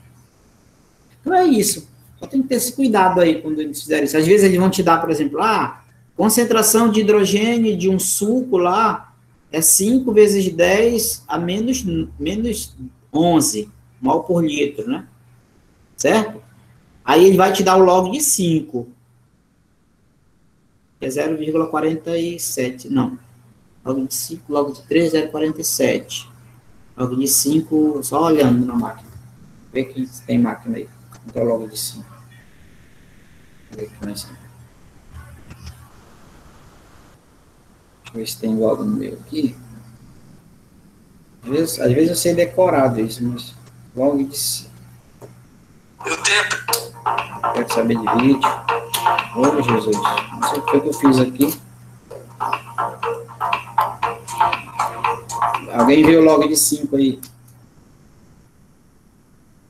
Então é isso. Só tem que ter esse cuidado aí quando eles fizerem isso. Às vezes eles vão te dar, por exemplo, concentração de hidrogênio de um suco lá é 5 vezes 10 a menos 11 mol por litro, né? Certo? Aí ele vai te dar o log de 5. Que é 0,47. Não. Log de 5, log de 3, 0,47. Log de 5, só olhando na máquina. Vê que tem máquina aí. Então, log de 5. Deixa eu ver se tem logo no meu aqui. Às vezes eu sei decorado isso, mas log de 5. Meu tempo. Quero saber de vídeo. Oh, Jesus. Não sei o que eu fiz aqui. Alguém viu o log de 5 aí?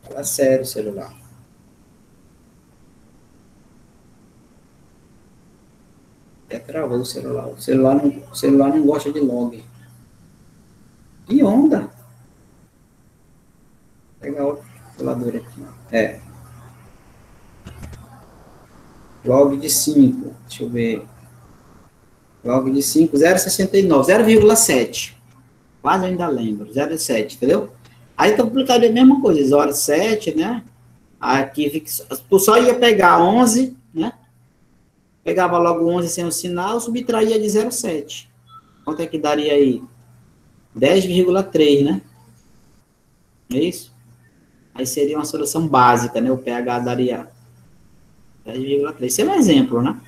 Fala sério, celular. Até travou o celular. O celular não gosta de log. Que onda! Vou pegar outro calculador aqui. Log de 5. Deixa eu ver. Log de 5, 0,69. 0,7. Quase eu ainda lembro. 0,7, entendeu? Aí tu aplicaria a mesma coisa. 0,7, né? Aqui, tu só ia pegar 11, né? Pegava logo 11 sem o sinal, subtraía de 0,7. Quanto é que daria aí? 10,3, né? É isso? Aí seria uma solução básica, né? O pH daria 10,3. Esse é um exemplo, né?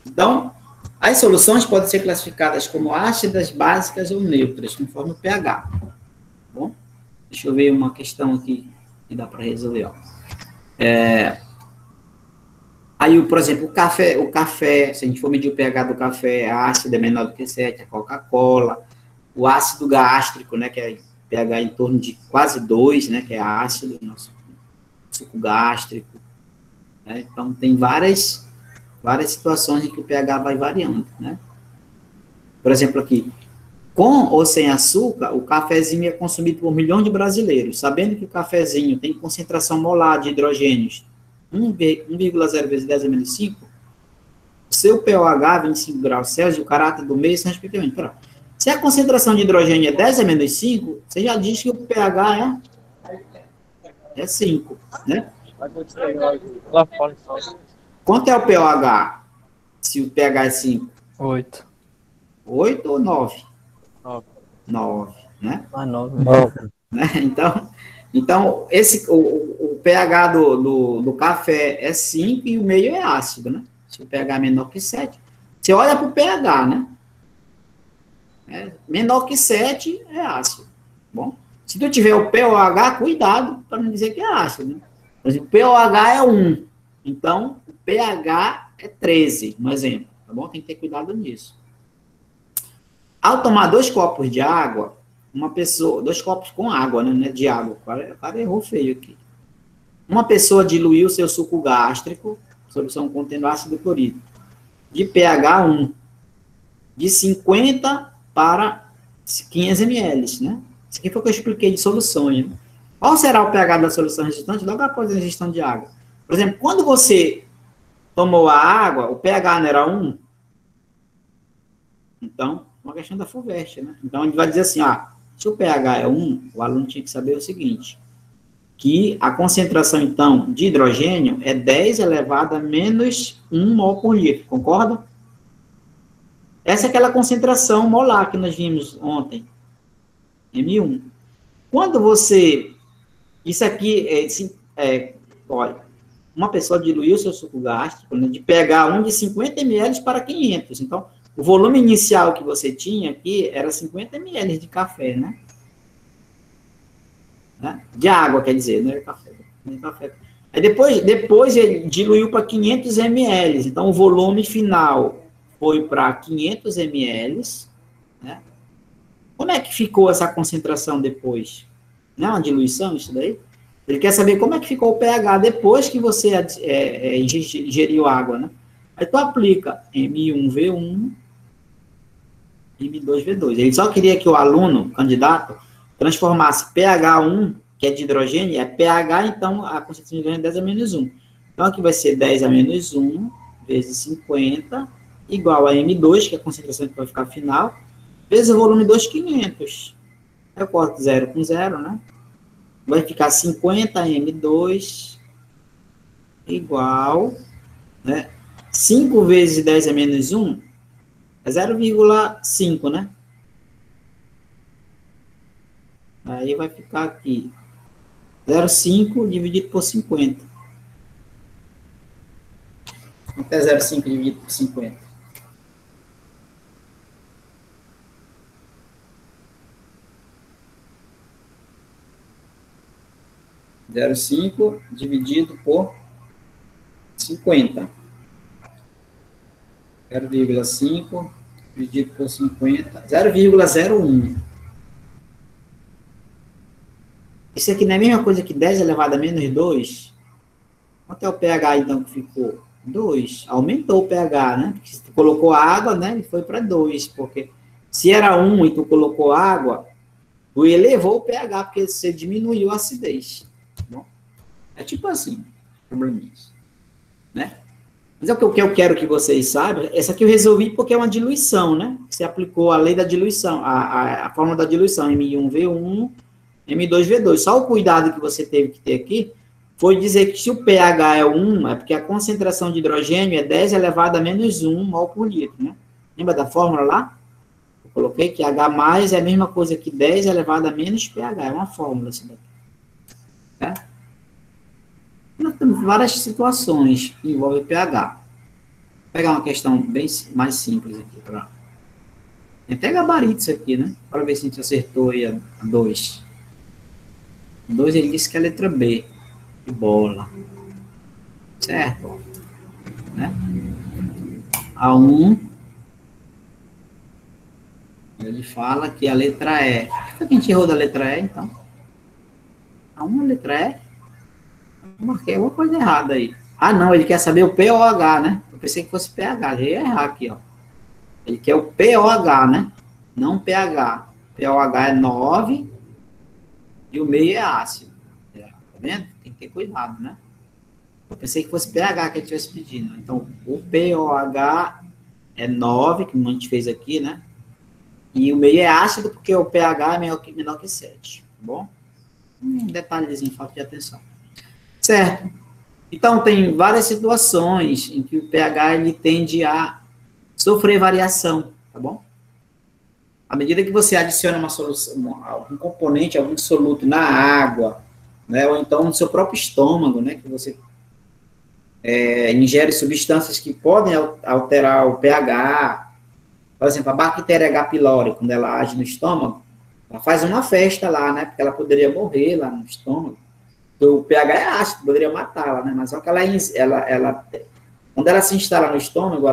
Então, as soluções podem ser classificadas como ácidas, básicas ou neutras, conforme o pH. Tá bom? Deixa eu ver uma questão aqui que dá para resolver. Ó. Aí, por exemplo, o café, se a gente for medir o pH do café, a ácido é menor do que 7, a Coca-Cola, o ácido gástrico, né, que é pH em torno de quase 2, né, que é ácido, nosso suco gástrico. Né? Então, tem várias situações em que o pH vai variando, né? Por exemplo, aqui, com ou sem açúcar, o cafezinho é consumido por milhões de brasileiros. Sabendo que o cafezinho tem concentração molar de hidrogênios 1,0 vezes 10 a menos 5, o seu pOH, 25 graus Celsius, e o caráter do meio são respectivamente. Se a concentração de hidrogênio é 10 a menos 5, você já diz que o pH é 5, né? Quanto é o pOH? Se o pH é 5? 8. 8 ou 9? 9. 9, né? 9. Né? Então o pH do café é 5 e o meio é ácido, né? Se o pH é menor que 7. Você olha para o pH, né? Menor que 7 é ácido. Bom, se tu tiver o pOH, cuidado para não dizer que é ácido, né? Por exemplo, o pOH é 1. Então, o pH é 13, um exemplo. Tá bom? Tem que ter cuidado nisso. Ao tomar 2 copos de água, 2 copos com água, né? De água. O cara errou feio aqui. uma pessoa diluiu seu suco gástrico, solução contendo ácido clorídrico, de pH 1, de 50 para 500 ml, né? Isso aqui foi o que eu expliquei de soluções, né? Qual será o pH da solução resultante logo após a ingestão de água? Por exemplo, quando você tomou a água, o pH não era 1? Então, uma questão da FUVEST, né? Então, a gente vai dizer assim, se o pH é 1, o aluno tinha que saber o seguinte, que a concentração, então, de hidrogênio é 10 elevado a menos 1 mol por litro, concorda? Essa é aquela concentração molar que nós vimos ontem, M1. Quando você... Isso aqui, olha, uma pessoa diluiu seu suco gástrico, né, de pH 1 de 50 ml para 500. Então, o volume inicial que você tinha aqui era 50 ml de café, né? De água, quer dizer, não era café. Aí depois ele diluiu para 500 ml. Então, o volume final foi para 500 ml, né? Como é que ficou essa concentração depois? Não é uma diluição isso daí? Ele quer saber como é que ficou o pH depois que você ingeriu água, né? Aí tu aplica M1V1, M2V2. Ele só queria que o aluno, o candidato, transformasse pH1, que é de hidrogênio, é pH, então a concentração de hidrogênio é 10 a menos 1. Então aqui vai ser 10 a menos 1 vezes 50, igual a M2, que é a concentração que vai ficar final, vezes o volume 2,500. Eu corto 0 com 0, né? Vai ficar 50 M2 igual, né? 5 vezes 10 a menos 1 é 0,5, né? Aí vai ficar aqui 0,5 dividido por 50. Quanto é 0,5 dividido por 50? 0,5 dividido por 50. 0,5 dividido por 50. 0,01. Isso aqui não é a mesma coisa que 10 elevado a menos 2? Quanto é o pH, então, que ficou? 2. Aumentou o pH, né? Porque se tu colocou água, né? Ele foi para 2. Porque se era 1 e tu colocou água, tu elevou o pH, porque você diminuiu a acidez. Bom, é tipo assim, probleminhas, né? Mas é o que eu quero que vocês saibam. Essa aqui eu resolvi porque é uma diluição, né? Você aplicou a lei da diluição, a fórmula da diluição, M1V1, M2V2. Só o cuidado que você teve que ter aqui foi dizer que se o pH é 1, é porque a concentração de hidrogênio é 10 elevado a menos 1 mol por litro, né? Lembra da fórmula lá? Eu coloquei que H mais é a mesma coisa que 10 elevado a menos pH. É uma fórmula isso daqui. Né? Nós temos várias situações que envolvem pH. Vou pegar uma questão bem mais simples aqui. Tem até gabarito isso aqui, né? Para ver se a gente acertou aí a 2. 2 ele disse que é a letra B. De bola. Certo? Né? A 1 ele fala que a letra E. Por que a gente errou da letra E, então? A 1 é a letra E? Eu marquei alguma coisa errada aí. Ah, não, ele quer saber o pOH, né? Eu pensei que fosse pH, já ia errar aqui, ó. Ele quer o pOH, né? Não pH. pOH é 9 e o meio é ácido. Tá vendo? Tem que ter cuidado, né? Eu pensei que fosse pH que ele estivesse pedindo. Então, o pOH é 9, que a gente fez aqui, né? E o meio é ácido porque o pH é menor que 7. Tá bom? Um detalhezinho, falta de atenção. Certo? Então, tem várias situações em que o pH ele tende a sofrer variação, tá bom? À medida que você adiciona uma solução, algum componente, algum soluto na água, né, ou então no seu próprio estômago, né, que você ingere substâncias que podem alterar o pH. Por exemplo, a bactéria H. pylori, quando ela age no estômago, ela faz uma festa lá, né, porque ela poderia morrer lá no estômago. O pH é ácido, poderia matá-la, né? Mas só que quando ela se instala no estômago,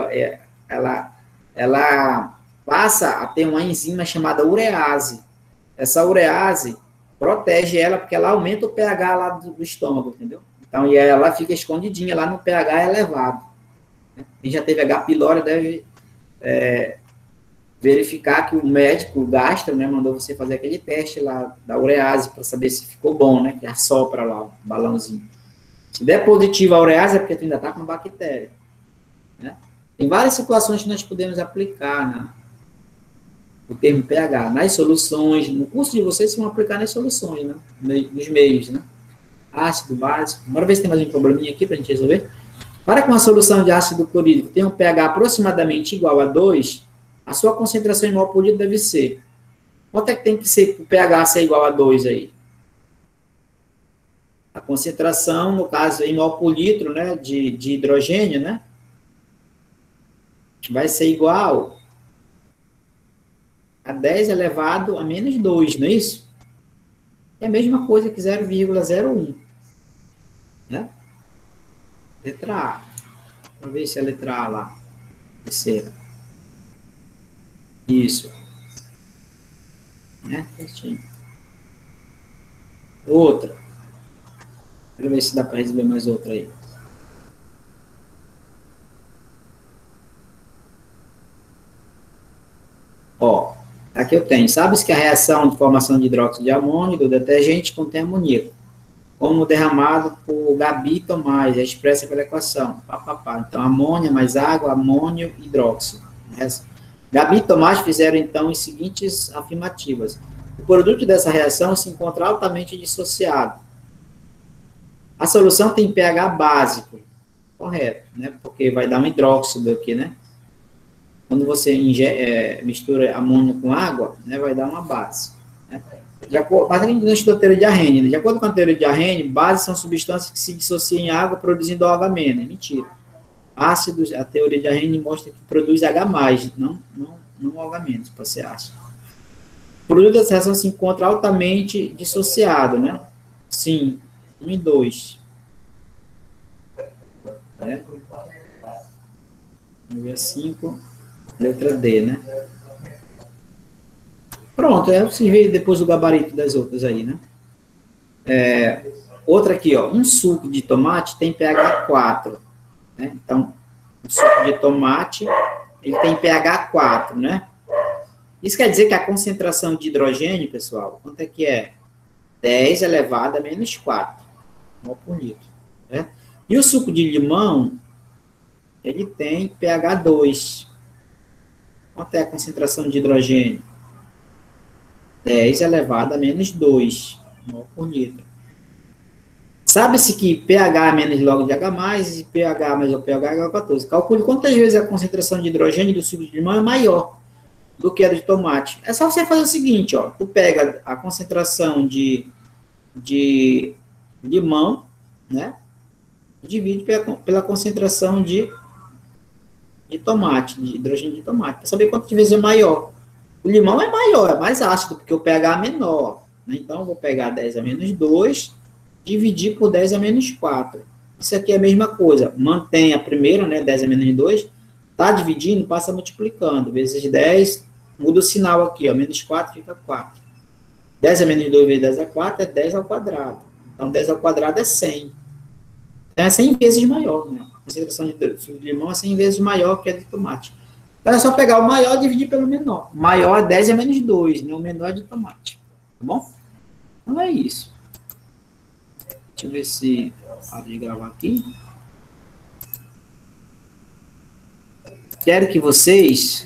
ela passa a ter uma enzima chamada urease. Essa urease protege ela porque ela aumenta o pH lá do estômago, entendeu? Então, e ela fica escondidinha lá no pH elevado. Quem já teve H. pylori deve verificar que o médico, o gastro, né, mandou você fazer aquele teste lá da urease para saber se ficou bom, né, que assopra lá o balãozinho. Se der positivo a urease é porque tu ainda está com bactéria. Né? Tem várias situações que nós podemos aplicar o termo pH nas soluções. No curso de vocês vão aplicar nas soluções, né, nos meios, né? Ácido, básico. Bora ver se tem mais um probleminha aqui para a gente resolver. Para que uma solução de ácido clorídrico tenha um pH aproximadamente igual a 2, a sua concentração em mol por litro deve ser. Quanto é que tem que ser o pH ser igual a 2 aí? A concentração, no caso, em mol por litro, né, de hidrogênio, né, vai ser igual a 10 elevado a menos 2, não é isso? É a mesma coisa que 0,01. Né? Letra A. Vamos ver se é a letra A lá. Terceira. Isso. Né? Outra. Quero ver se dá para resolver mais outra aí. Ó, aqui eu tenho. Sabe-se que a reação de formação de hidróxido de amônio do detergente contém amoníaco, como derramado por Gabito mais, é expressa pela equação. Então, amônia mais água, amônio, hidróxido. Gabi e Tomás fizeram, então, as seguintes afirmativas. O produto dessa reação se encontra altamente dissociado. A solução tem pH básico. Correto, né? Porque vai dar um hidróxido aqui, né? Quando você mistura amônio com água, né, vai dar uma base. Né? Mas a gente não estudou a teoria de Arrhenius. Né? De acordo com a teoria de Arrhenius, bases são substâncias que se dissociam em água produzindo OH-. Mentira. Ácidos, a teoria de Arrhenius mostra que produz H+, não OH-, para ser ácido. O produto dessa reação se encontra altamente dissociado, né? Sim, 1 e 2. Né? Vamos ver 5, letra D, né? Pronto, você vê depois o gabarito das outras aí, né? Outra aqui, ó, um suco de tomate tem pH 4. Né? Então, o suco de tomate, ele tem pH 4, né? Isso quer dizer que a concentração de hidrogênio, pessoal, quanto é que é? 10 elevado a menos 4 mol por litro. Né? E o suco de limão, ele tem pH 2. Quanto é a concentração de hidrogênio? 10 elevado a menos 2 mol por litro. Sabe-se que pH menos log de H+, e pH mais o pH é igual a 14. Calcule quantas vezes a concentração de hidrogênio do suco de limão é maior do que a de tomate. É só você fazer o seguinte, ó. Tu pega a concentração de limão, né? E divide pela concentração de tomate, de hidrogênio de tomate, para saber quantas vezes é maior. O limão é maior, é mais ácido, porque o pH é menor. Né? Então, eu vou pegar 10 a menos 2, dividir por 10 a menos 4. Isso aqui é a mesma coisa. Mantém a primeira, né, 10 a menos 2, está dividindo, passa multiplicando. Vezes 10, muda o sinal aqui, ó, menos 4 fica 4. 10 a menos 2 vezes 10 a 4 é 10 ao quadrado. Então, 10 ao quadrado é 100. Então, é 100 vezes maior, né? A concentração de limão é 100 vezes maior que a de tomate. Então, é só pegar o maior e dividir pelo menor. O maior é 10 a menos 2, né? O menor é de tomate. Tá bom? Então, é isso. Deixa eu ver se paro de gravar aqui. Quero que vocês